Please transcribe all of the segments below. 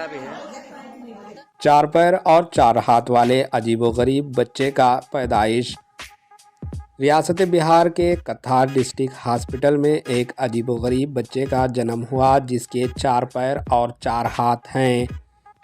भी है। चार पैर और चार हाथ वाले अजीबोगरीब बच्चे का पैदाइश। रियासत बिहार के कथार डिस्ट्रिक्ट हॉस्पिटल में एक अजीबोगरीब बच्चे का जन्म हुआ जिसके चार पैर और चार हाथ हैं।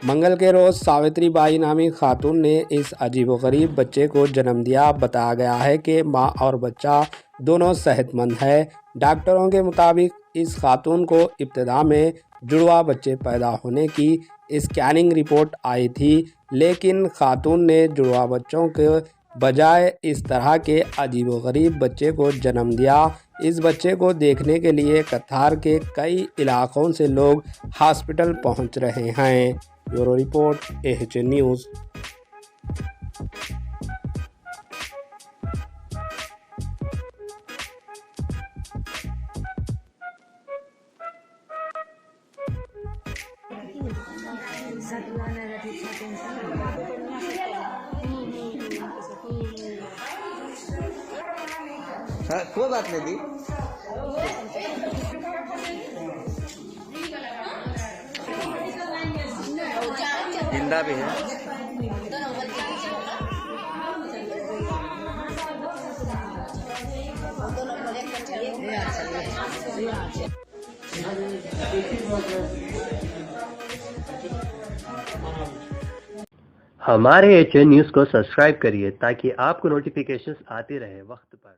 मंगल के रोज़ सावित्रीबाई नामी खातून ने इस अजीबोगरीब बच्चे को जन्म दिया। बताया गया है कि मां और बच्चा दोनों सेहतमंद है। डॉक्टरों के मुताबिक इस खातून को इब्तिदा में जुड़वा बच्चे पैदा होने की स्कैनिंग रिपोर्ट आई थी, लेकिन खातून ने जुड़वा बच्चों के बजाय इस तरह के अजीबोगरीब बच्चे को जन्म दिया। इस बच्चे को देखने के लिए कथार के कई इलाकों से लोग हॉस्पिटल पहुंच रहे हैं। Bureau report AHA news. हाँ, कोई बात नहीं दी। जिंदा भी है। हमारे HN न्यूज़ को सब्सक्राइब करिए ताकि आपको नोटिफिकेशंस आती रहे वक्त पर।